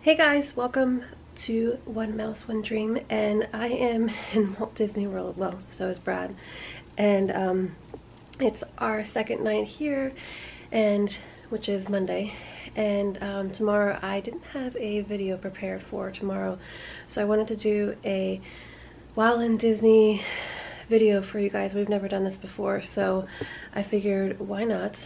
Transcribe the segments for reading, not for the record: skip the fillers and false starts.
Hey guys, welcome to One Mouse, One Dream, and I am in Walt Disney World. Well, so is Brad, and it's our second night here, and which is Monday, and tomorrow I didn't have a video prepared for tomorrow, so I wanted to do a while in Disney video for you guys. We've never done this before, so I figured why not.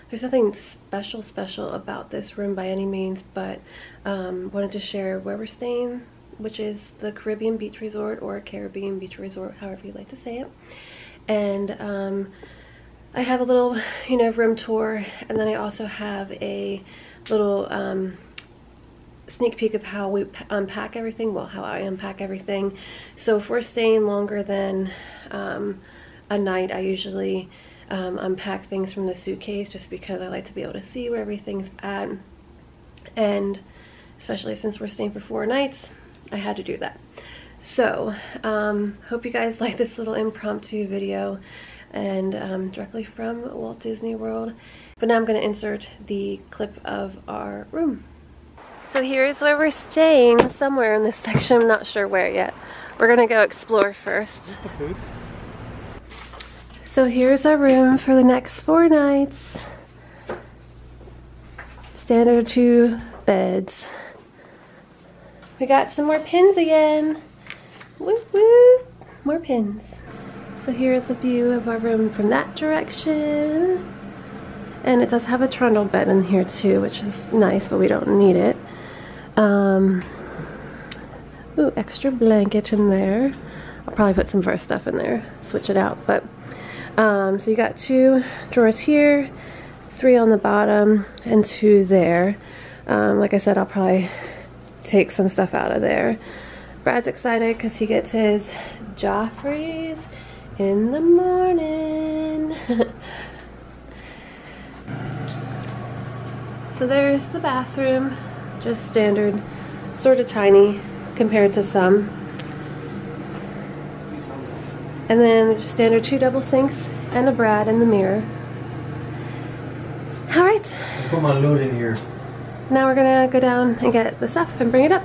There's nothing special about this room by any means, but wanted to share where we're staying, which is the Caribbean Beach Resort, or Caribbean Beach Resort, however you like to say it. And I have a little, room tour, and then I also have a little sneak peek of how we unpack everything, well, how I unpack everything. So if we're staying longer than a night, I usually unpack things from the suitcase, just because I like to be able to see where everything's at, and especially since we're staying for 4 nights, I had to do that. So hope you guys like this little impromptu video, and directly from Walt Disney World. But now I'm going to insert the clip of our room. So here's where we're staying, somewhere in this section. I'm not sure where yet. We're gonna go explore first. So here's our room for the next 4 nights. Standard 2 beds. We got some more pins again. Woo woo! More pins. So here's a view of our room from that direction. And it does have a trundle bed in here too, which is nice, but we don't need it. Ooh, extra blanket in there. I'll probably put some of our stuff in there, switch it out. But so you got 2 drawers here, 3 on the bottom, and 2 there. Like I said, I'll probably take some stuff out of there. Brad's excited because he gets his Joffreys in the morning. So there's the bathroom, just standard, sort of tiny compared to some. And then just standard 2 double sinks and a Brad in the mirror. All right. Put my load in here. Now we're gonna go down and get the stuff and bring it up.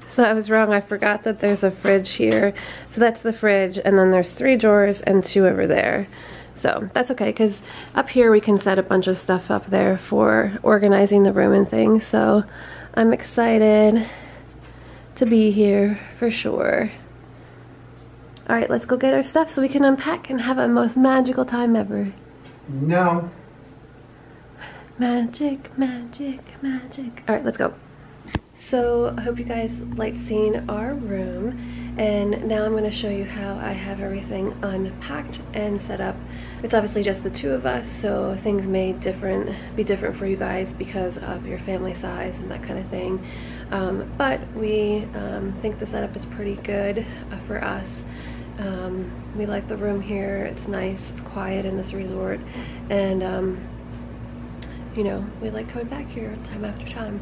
So I was wrong, I forgot that there's a fridge here. So that's the fridge, and then there's 3 drawers and 2 over there. So that's okay, because up here we can set a bunch of stuff up there for organizing the room and things. So I'm excited to be here for sure. All right, let's go get our stuff so we can unpack and have a most magical time ever. No. Magic, magic, magic. All right, let's go. So I hope you guys liked seeing our room, and now I'm going to show you how I have everything unpacked and set up. It's obviously just the 2 of us, so things may be different for you guys because of your family size and that kind of thing. But we think the setup is pretty good for us. We like the room here. It's nice, it's quiet in this resort, and we like coming back here time after time.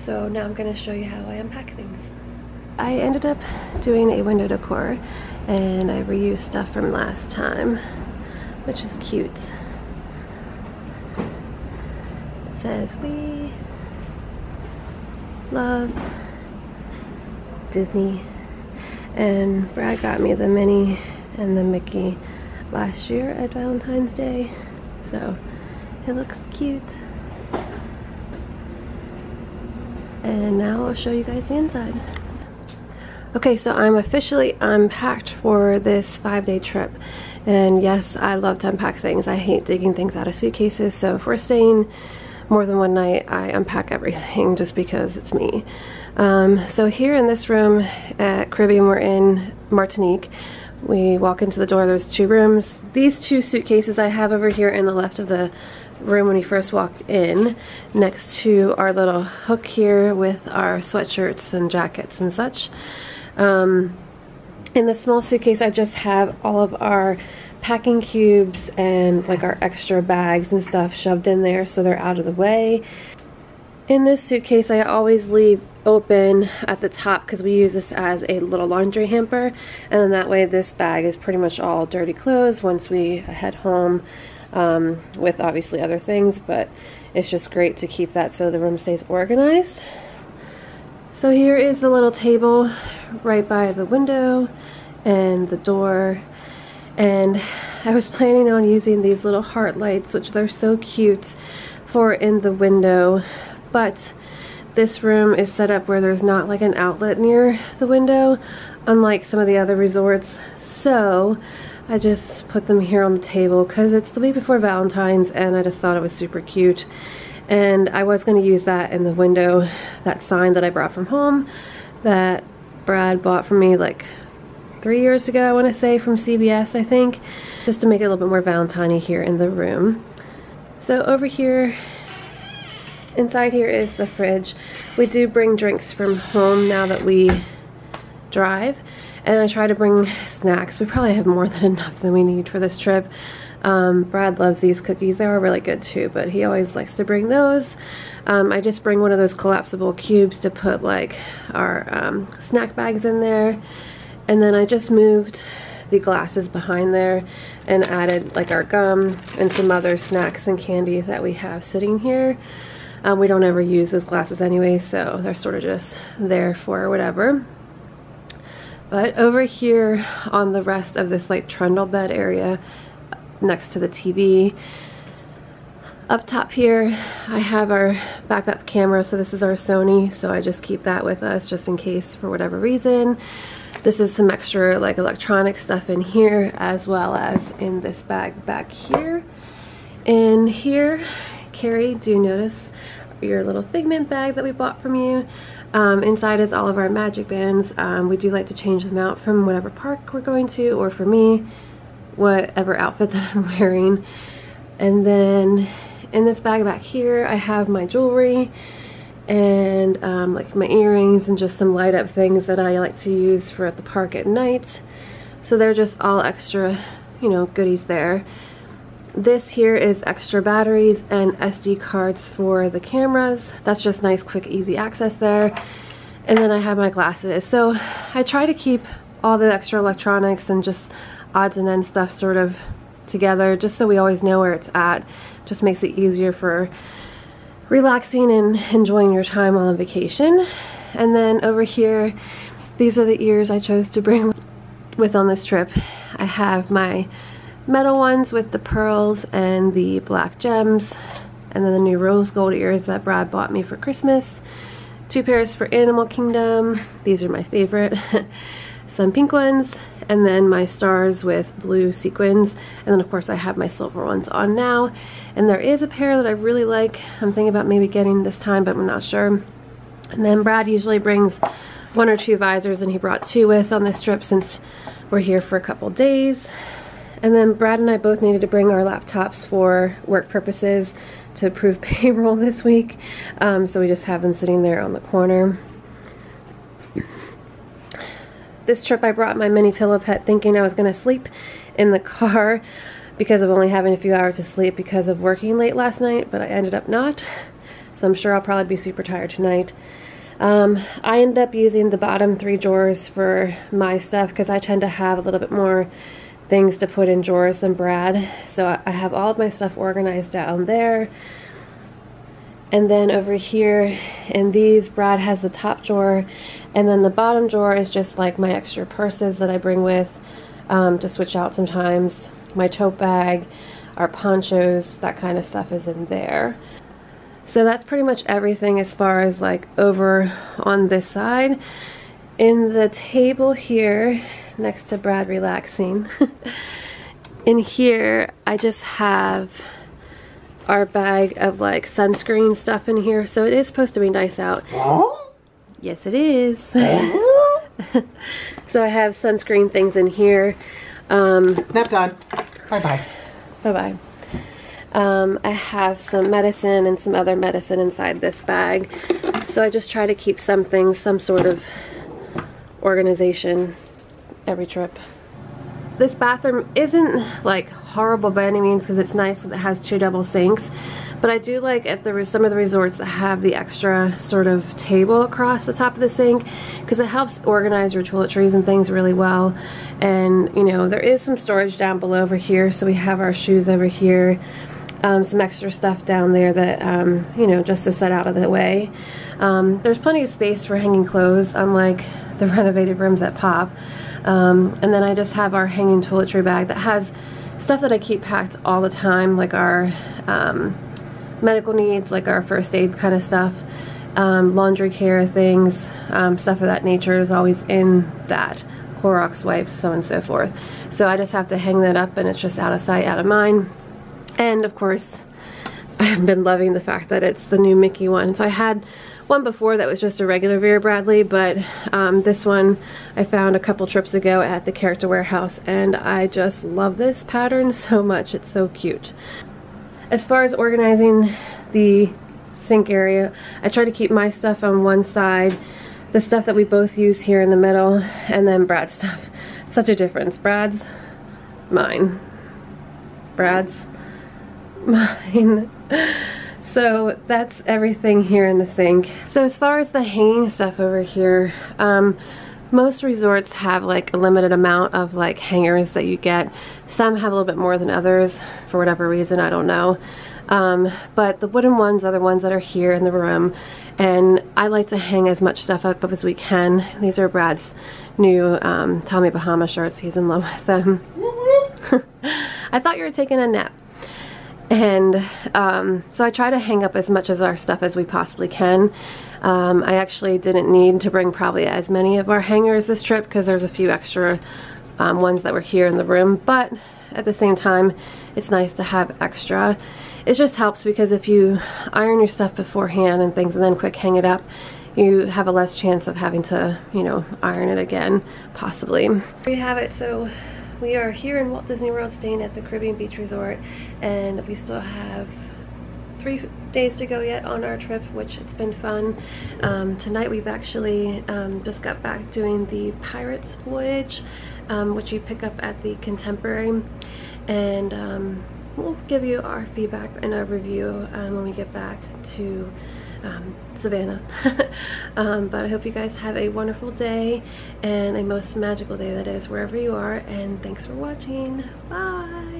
So now I'm going to show you how I unpack things. I ended up doing a window decor, and I reused stuff from last time, which is cute. It says, "We love Disney," and Brad got me the Minnie and the Mickey last year at Valentine's Day, so it looks cute. And now I'll show you guys the inside. Okay, so I'm officially unpacked for this 5-day trip. And yes, I love to unpack things. I hate digging things out of suitcases, so if we're staying more than 1 night, I unpack everything just because it's me. So here in this room at Caribbean, we're in Martinique. We walk into the door, there's 2 rooms. These 2 suitcases I have over here in the left of the room when we first walked in, next to our little hook here with our sweatshirts and jackets and such. In the small suitcase, I just have all of our packing cubes and like our extra bags and stuff shoved in there so they're out of the way. In this suitcase, I always leave open at the top because we use this as a little laundry hamper, and then that way this bag is pretty much all dirty clothes once we head home, with obviously other things, but it's just great to keep that so the room stays organized. So here is the little table right by the window and the door, and I was planning on using these little heart lights, which they're so cute, for in the window, but this room is set up where there's not like an outlet near the window, unlike some of the other resorts, so I just put them here on the table because it's the week before Valentine's and I just thought it was super cute. And I was going to use that in the window, that sign that I brought from home that Brad bought for me like 3 years ago, I want to say, from CVS, I think, just to make it a little bit more Valentine-y here in the room. So over here, inside here is the fridge. We do bring drinks from home now that we drive, and I try to bring snacks. We probably have more than enough than we need for this trip. Brad loves these cookies. They are really good too, but he always likes to bring those. I just bring one of those collapsible cubes to put like our snack bags in there, and then I just moved the glasses behind there and added like our gum and some other snacks and candy that we have sitting here. We don't ever use those glasses anyway, so they're sort of just there for whatever. But over here on the rest of this like trundle bed area next to the TV, up top here I have our backup camera. So this is our Sony, so I just keep that with us just in case for whatever reason. This is some extra like electronic stuff in here, as well as in this bag back here. And here, Carrie, do you notice your little Figment bag that we bought from you? Inside is all of our magic bands. We do like to change them out from whatever park we're going to, or for me, whatever outfit that I'm wearing. And then in this bag back here, I have my jewelry and like my earrings and just some light up things that I like to use for at the park at night. So they're just all extra, you know, goodies there. This here is extra batteries and SD cards for the cameras. That's just nice, quick, easy access there. And then I have my glasses. So I try to keep all the extra electronics and just odds and ends stuff sort of together, just so we always know where it's at. Just makes it easier for relaxing and enjoying your time on vacation. And then over here, these are the ears I chose to bring with on this trip. I have my metal ones with the pearls and the black gems, and then the new rose gold ears that Brad bought me for Christmas. 2 pairs for Animal Kingdom. These are my favorite. Some pink ones, and then my stars with blue sequins, and then of course I have my silver ones on now. And there is a pair that I really like. I'm thinking about maybe getting this time, but I'm not sure. And then Brad usually brings 1 or 2 visors, and he brought 2 with on this trip since we're here for a couple days. And then Brad and I both needed to bring our laptops for work purposes to approve payroll this week, so we just have them sitting there on the corner. This trip I brought my mini pillow pet thinking I was going to sleep in the car because of only having a few hours of sleep because of working late last night, but I ended up not. So I'm sure I'll probably be super tired tonight. I ended up using the bottom 3 drawers for my stuff because I tend to have a little bit more things to put in drawers than Brad. So I have all of my stuff organized down there. And then over here in these, Brad has the top drawer, and then the bottom drawer is just like my extra purses that I bring with to switch out sometimes. My tote bag, our ponchos, that kind of stuff is in there. So that's pretty much everything as far as like over on this side. In the table here, next to Brad relaxing, in here I just have our bag of like sunscreen stuff in here. So it is supposed to be nice out. Yes, it is. So I have sunscreen things in here. Nap time. Bye-bye. Bye-bye. I have some medicine and some other medicine inside this bag. So I just try to keep some things, some sort of organization every trip. this bathroom isn't like horrible by any means because it's nice because it has 2 double sinks, but I do like at some of the resorts that have the extra sort of table across the top of the sink because it helps organize your toiletries and things really well. And you know, there is some storage down below over here, so we have our shoes over here, some extra stuff down there that you know, just to set out of the way. There's plenty of space for hanging clothes, unlike the renovated rooms at Pop. And then I just have our hanging toiletry bag that has stuff that I keep packed all the time, like our medical needs, like our first aid kind of stuff, laundry care things, stuff of that nature is always in that, Clorox wipes, so on and so forth. So I just have to hang that up and it's just out of sight, out of mind. And of course, I've been loving the fact that it's the new Mickey one. So I had one before that was just a regular Vera Bradley, but this one I found a couple trips ago at the Character Warehouse, and I just love this pattern so much. It's so cute. As far as organizing the sink area, I try to keep my stuff on one side, the stuff that we both use here in the middle, and then Brad's stuff. Such a difference. Brad's, mine. Brad's, mine. So that's everything here in the sink. So as far as the hanging stuff over here, most resorts have like a limited amount of like hangers that you get. Some have a little bit more than others for whatever reason, I don't know. But the wooden ones are the ones that are here in the room, and I like to hang as much stuff up as we can. These are Brad's new Tommy Bahama shirts. He's in love with them. I thought you were taking a nap. And so I try to hang up as much of our stuff as we possibly can. I actually didn't need to bring probably as many of our hangers this trip because there's a few extra ones that were here in the room, but at the same time it's nice to have extra. It just helps because if you iron your stuff beforehand and things and then quick hang it up, you have a less chance of having to, you know, iron it again, possibly. There you have it. So we are here in Walt Disney World staying at the Caribbean Beach Resort, and we still have 3 days to go yet on our trip, which it's been fun. Tonight we've actually just got back doing the Pirates voyage, which you pick up at the Contemporary, and we'll give you our feedback and our review when we get back to Savannah. But I hope you guys have a wonderful day and a most magical day that is, wherever you are, and thanks for watching. Bye.